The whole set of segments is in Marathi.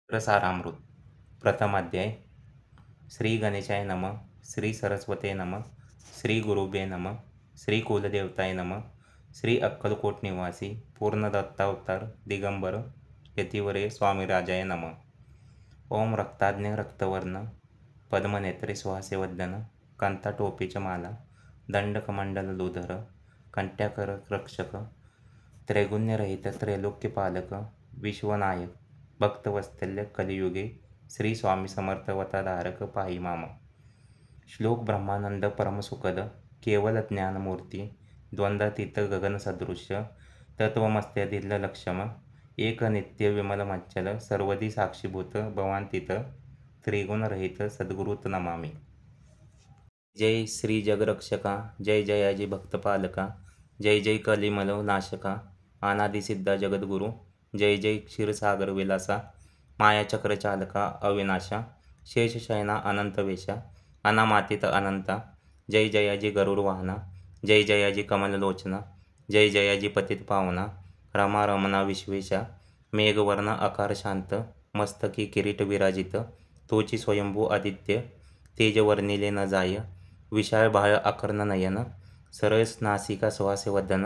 रसारामृत प्रथम अध्याय. श्री गणेशाय नमः. श्री सरस्वते नमः. श्री गुरुभे नमः. श्री कुलदेवताय नमः. श्री अक्कलकोट निवासी पूर्ण दत्तावतार दिगंबर यतिवरे स्वामीराजाय नमः. ओम रक्ताज्ञ रक्तवर्ण पद्मनेत्रे सुहासेवदन कांता टोपीच माला दंडकमंडल लूधर कंट्याकर रक्षक त्रैगुण्यरहित त्रैलोक्यपालक विश्वनायक भक्तवत्सल्य कलियुगे श्री स्वामी समर्थवताधारक पाही मामा. श्लोक ब्रह्मानंद परमसुखद केवल ज्ञानमूर्ती द्वंद्वातीत गगनसदृश्य तत्वमस्त्यादिल लक्षम एक नित्य विमल मच्चल सर्वदी साक्षीभूत भवांतित त्रिगुणरहित सद्गुरुत नमामि. जय श्री जगरक्षका जय जयाजी भक्तपालका जय जय कलिमल नाशका अनादिसिद्धा जगद्गुरु जय जय क्षीरसागर विलासा मायाचक्र चालका अविनाशा शेषशयना अनंतवेशा अनामातीत अनंता जय जयाजी गरुड वाहना जय जयाजी कमललोचना जय जयाजी पतित पावना रमा रमना विश्वेशा मेघवर्ण आकार शांत मस्तकी किरीट विराजित तोची स्वयंभू आदित्य तेजवर्णिले न जाय विशाळ बाळ आकर्ण नयन सरळ नासिका सुहासे वदन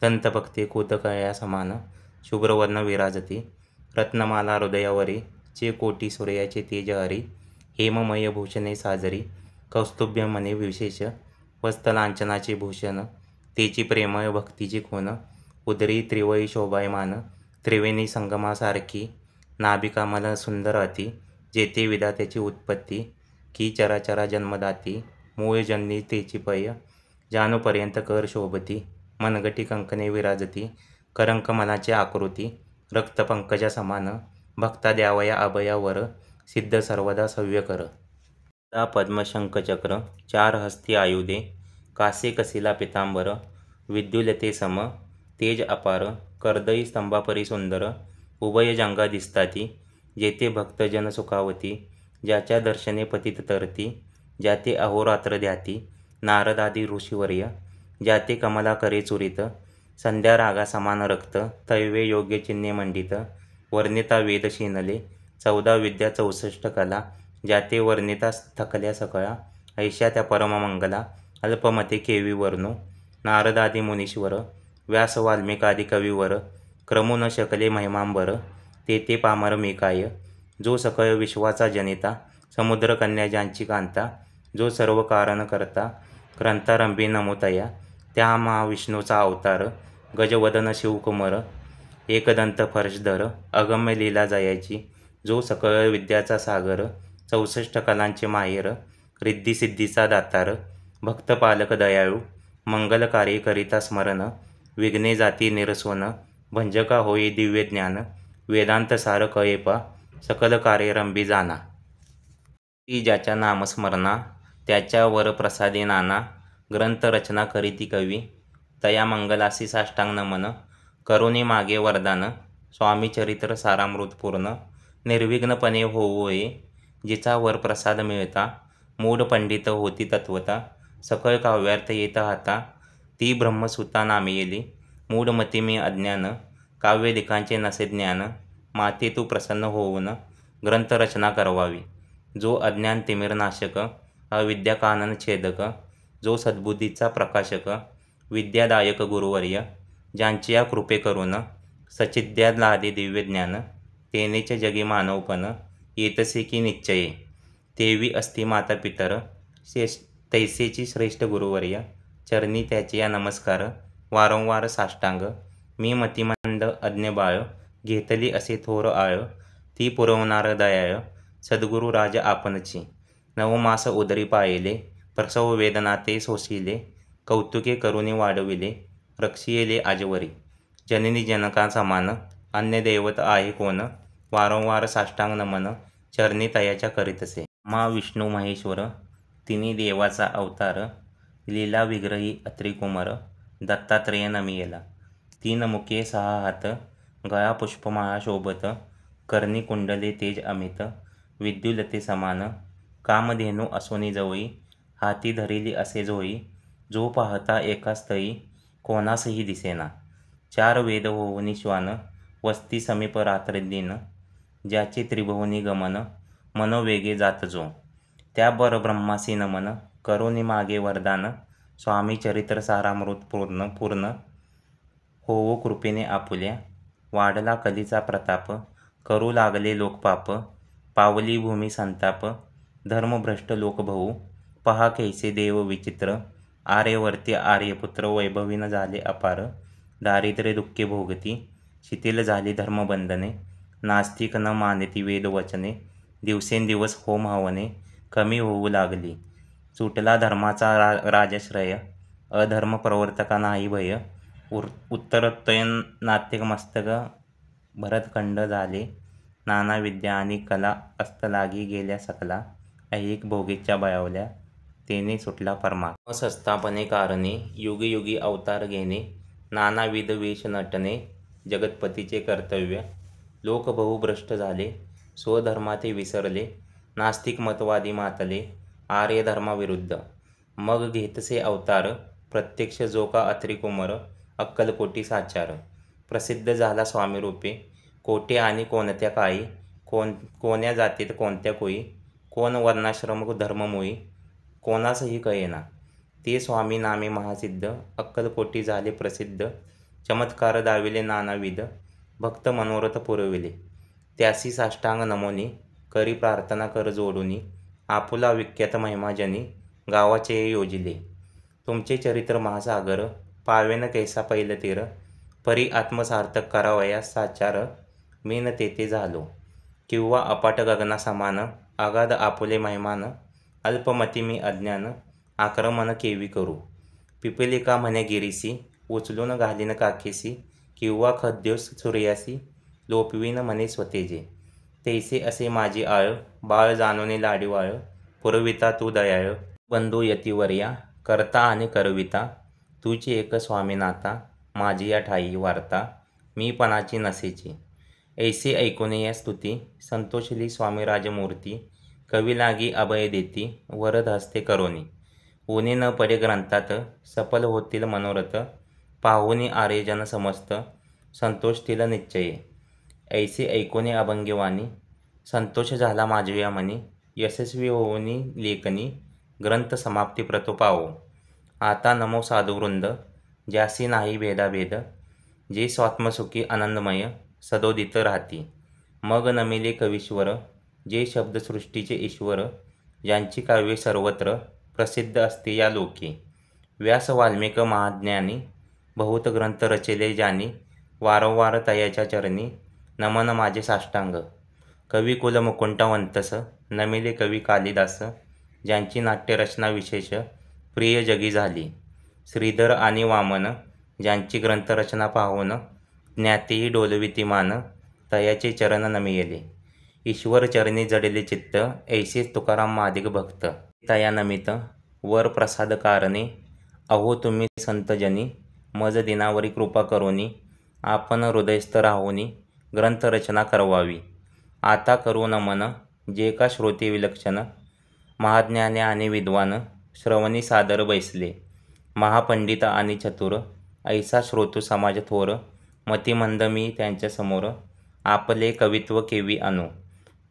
दंतभक्ती कुतकया समान शुभ्रवर्ण विराजती रत्नमाला हृदयावरी चे कोटी सूर्याचे तेज हरी हेममय भूषणे साजरी कौस्तुभ्य मने विशेष वस्तलांचनाचे भूषण तेची प्रेमळ भक्तीची खून उदरी त्रिवळी शोभायमान त्रिवेणी संगमासारखी नाभिका मला सुंदर अति जेथे विधात्याची उत्पत्ती की चराचरा जन्मदाती मूळ जन्मी तेची पय जानुपर्यंत कर शोभती मनगटी कंकणे विराजती करंक मनाची आकृती रक्तपंकजा समान भक्ता द्यावया अभयावर सिद्ध सर्वदा सव्यकर पद्मशंखचक्र चार हस्ती आयुधे कासे कसिला पितांबर विद्युलते सम तेज अपार कर्दई स्तंभापरी सुंदर उभय जंगा दिसताती जेथे भक्तजन सुखावती ज्याच्या दर्शने पतित तरती ज्याते अहोरात्र ध्याती नारदादी ऋषीवर्य ज्याते कमला करे चुरित संध्या रागा समान रक्त तैवे योग्य चिन्हे मंडित वर्णिता वेद शिनले 14 विद्या 64 कला ज्याते वर्णिता थकल्या सकळा ऐशा त्या परममंगला अल्पमते केवी वर्णो नारदादी मुनीश्वर व्यास वाल्मिकादी कविवर क्रमू न शकले महिमांबर तेथे पामर मी काय जो सकळ विश्वाचा जनिता समुद्रकन्या ज्यांची कांता जो सर्व कारण करता ग्रंथारंभी नमोतया त्या महाविष्णूचा अवतार गजवदन शिवकुमार एकदंत फर्शधर अगम्य लीला जयाची जो सकळ विद्याचा सागर 64 कलांचे माहेर रिद्धी सिद्धीचा दातार भक्तपालक दयाळू मंगल कार्य करिता स्मरण विघ्ने जाती निरस्वन भंजका होई दिव्य ज्ञान वेदांत सार कळेपा सकल कार्य रंभी जाना. ती ज्याच्या नामस्मरणा त्याच्या वर प्रसादी नाना ग्रंथ रचना करीती कवी तया मंगलासी साष्टांग नमन करुणी मागे वरदान स्वामी चरित्र सारामृत पूर्ण निर्विघ्नपणे होऊ होये जिचा वर प्रसाद मिळता मूढ पंडित होती तत्वता सकळ काव्यार्थ येत हाता ती ब्रह्मसुता नामे येली मूढमती मी अज्ञान काव्य लिखांचे नसे ज्ञान माते तू प्रसन्न होऊन ग्रंथ रचना करवावी जो अज्ञान तिमिरनाशक अविद्या कानन छेदक जो सद्बुद्धीचा प्रकाशक विद्यादायक गुरुवर्य ज्यांची या कृपे करून सचिद्या लादे दिव्य ज्ञान तेनेच जगी मानवपण येतसे की निश्चये तेवी अस्ति माता पितर तैसेची श्रेष्ठ गुरुवर्य चरणी त्याचे या नमस्कार वारंवार साष्टांग मी मतिमंद अज्ञ बाळ घेतली असे थोर आळ ती पुरवणार दयाळ सद्गुरु राज आपणची नवमास उदरी पायले प्रसव वेदना ते सोसिले कौतुके करुणी वाढविले रक्षिले आजवरी जननी जनका समान अन्य दैवत आहे कोण वारंवार साष्टांग नमन चरणी तयाच्या करीतसे. मा विष्णू महेश्वर तिन्ही देवाचा अवतार लीला विग्रही अत्रिकुमार दत्तात्रेय नमियेला 3 मुखे 6 हात गळा पुष्पमाळा शोभत कर्णी कुंडले तेज अमित विद्युलते समान कामधेनू असोनी जवळी हाती धरिली असे झोई जो पाहता एका स्थळी कोणासही दिसेना 4 वेद होऊनी श्वान वस्ती समीप रात्र दिन ज्याचे त्रिभुवनी गमन मनोवेगे जात जो. त्या परब्रह्मासी नमन करुणी मागे वरदान. स्वामी चरित्र सारामृत पूर्ण पूर्ण होवो कृपेने आपुल्या. वाढला कलीचा प्रताप करू लागले लोकपाप. पावली भूमी संताप धर्मभ्रष्ट लोकभऊ. पहा कैसे देव विचित्र आर्यवर्ती आर्यपुत्र. वैभवीन झाले अपार दारिद्र्य दुःखे भोगती. शिथिल झाली धर्मबंधने नास्तिक न मानती वेदवचने. दिवसेंदिवस होम हवने कमी होऊ लागली. सुटला धर्माचा राजश्रय अधर्म प्रवर्तका नाही भय. उत्तरोत्तयन नास्तिक मस्तक भरतखंड झाले. नाना विद्या आणि कला अस्तलागी गेल्या सकला. ऐहिक भोगेच्या बयावल्या तेने सुटला परमात्मा. संस्थापने कारणे युगी अवतार घेणे नानाविध वेश नटणे जगतपतीचे कर्तव्य. लोक बहुभ्रष्ट झाले स्वधर्माते विसरले. नास्तिक मतवादी मातले आर्य धर्माविरुद्ध. मग घेतसे अवतार प्रत्यक्ष जो का अत्रिकुमार. अक्कलकोटी साचार प्रसिद्ध झाला स्वामी रूपे. कोठे आणि कोणत्या काळी कोण्या जातीत कोणत्या कोई. कोण वर्णाश्रम धर्ममुळी कोणासही कळेना. ते स्वामी नामे महासिद्ध अक्कलकोटी झाले प्रसिद्ध. चमत्कार दाविले नानाविध भक्त मनोरथ पुरविले. त्यासी साष्टांग नमोनी करी प्रार्थना कर जोडूनी. आपुला विख्यात महिमाजनी गावाचे योजिले. तुमचे चरित्र महासागर पावेन कैसा पैल तीर. परी आत्मसार्थक करावयास साचार मीन तेथे झालो. किंवा अपाट गगना समान अगाध आपुले महिमान. अल्पमती मी अज्ञान आक्रमण केवी करू. पिपलिका म्हणे गिरीसी उचलून घालीन काखेसी. किंवा खद्योस सूर्यासी लोपवीन म्हणे स्वतेजे. तैसे असे माझी आळ बाळ जाणूने लाडीवाळ. पुरविता तू दयाळ बंधू यतिवर्या करता आणि करविता. तुझी एक स्वामीनाथा माझी या ठाई वार्ता. मी पणाची नसेची ऐसे ऐकूने या स्तुती. संतोषली स्वामी राजमूर्ती कवी लागी अभय देती. वरद हस्ते करोनी ऊने न पडे ग्रंथात. सफल होतील मनोरथ पाहुनी आर्यजन समस्त. संतोषतील निश्चये ऐसे ऐकूने अभंगवाणी. संतोष झाला माझ्या मनी यशस्वी होऊनी लेखनी. ग्रंथ समाप्ती प्रतो पावो. आता नमो साधुवृंद ज्यासी नाही भेदाभेद. जे स्वात्मसुखी आनंदमय सदोदित राहती. मग नमिले कवीश्वर जे शब्दसृष्टीचे ईश्वर. ज्यांची काव्ये सर्वत्र प्रसिद्ध असते या लोके. व्यास वाल्मिक महाज्ञानी बहुत ग्रंथ रचले ज्यांनी. वारंवार तयाच्या चरणी नमन माझे साष्टांग. कवी कुल मुकुंटवंतस नमिले कवी कालिदास. ज्यांची नाट्यरचना विशेष प्रिय जगी झाली. श्रीधर आणि वामन ज्यांची ग्रंथरचना पाहून ज्ञातेही डोलविती मान. तयाचे चरण नमियले ईश्वर चरणी जडले चित्त. ऐसेच तुकाराम मादिक भक्त तया नमित वर प्रसाद कारणे. अहो तुम्ही संतजनी मज दिनावरी कृपा करोनी. आपण हृदयस्थ राहुनी ग्रंथरचना करवावी. आता करू नमन जे का श्रोते विलक्षण. महाज्ञाने आणि विद्वान श्रवणी सादर बैसले. महापंडित आणि चतुर ऐसा श्रोतू समाज थोर. मतिमंद मी त्यांच्या समोर आपले कवित्व केवी आणू.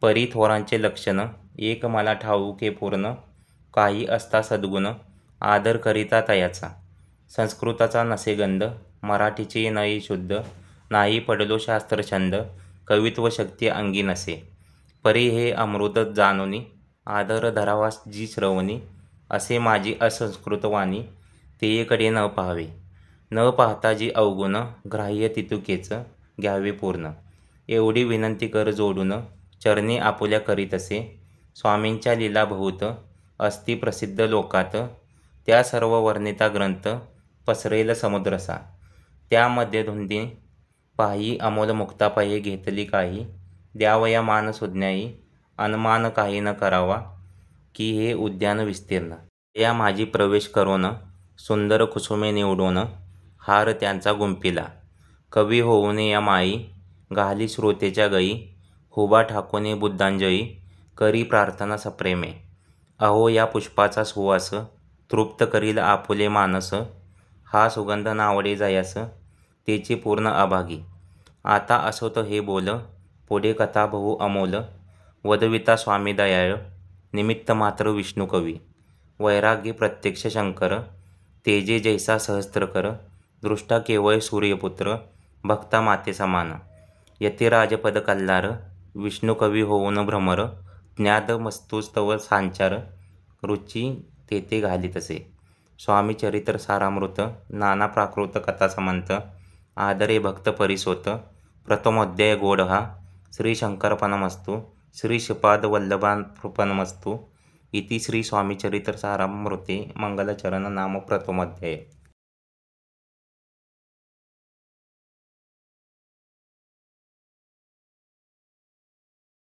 परी थोरांचे लक्षण एक मला ठाऊके पूर्ण. काही असता सद्गुण आदर करिता तयाचा. संस्कृताचा नसे गंध मराठीची नये शुद्ध. नाही पडलो शास्त्रछंद कवित्व शक्ती अंगी नसे. परी हे अमृत जाणोनी आदर धरावा जी श्रवणी. असे माझी असंस्कृत वाणी तेकडे न पाहावे. न पाहता जी अवगुण ग्राह्य तितुकेच घ्यावे पूर्ण. एवढी विनंती कर जोडून चरणी आपुल्या करीतसे. स्वामींच्या लीला बहुत अस्ति प्रसिद्ध लोकात. त्या सर्व वर्णिता ग्रंथ पसरेल समुद्रसा. त्यामध्ये धुंदी पाही अमोल मुक्तापायी घेतली काही. द्यावया मान सुज्ञाई अनुमान काही न करावा. की हे उद्यान विस्तीर्ण या माझी प्रवेश करून. सुंदर कुसुमे निवडून हार त्यांचा गुंपिला. कवी होऊन या माई घाली श्रोतेच्या गई. हुबा ठाकोनी बुद्धांजयी करी प्रार्थना सप्रेमे. अहो या पुष्पाचा सुवास तृप्त करील आपुले मानस. हा सुगंध नावडे जयास तेची पूर्ण अभागी. आता असोत हे बोल पुढे कथा बहु अमोल, वदविता स्वामी दयाळ, निमित्त मात्र विष्णू कवी, वैराग्य प्रत्यक्ष शंकर, तेजे जैसा सहस्त्रकर, दृष्टा केवळ सूर्यपुत्र, भक्ता माते समान, यतिराजपद कल्लार, विष्णू कवी होऊन भ्रमर, ज्ञात मस्तुस्तव सांचार, रुची तेथे घाली तसे. स्वामी चरित्र सारामृत, नाना प्राकृत कथा समंत, आदरे भक्त परिसोत, प्रथमोध्याय गोड हा, श्री शंकरपणमस्तु, श्री श्रीपाद वल्लभार्पणमस्तु इति श्री स्वामी चरित्र सारामृते मंगलचरण नाम प्रथमोध्याय.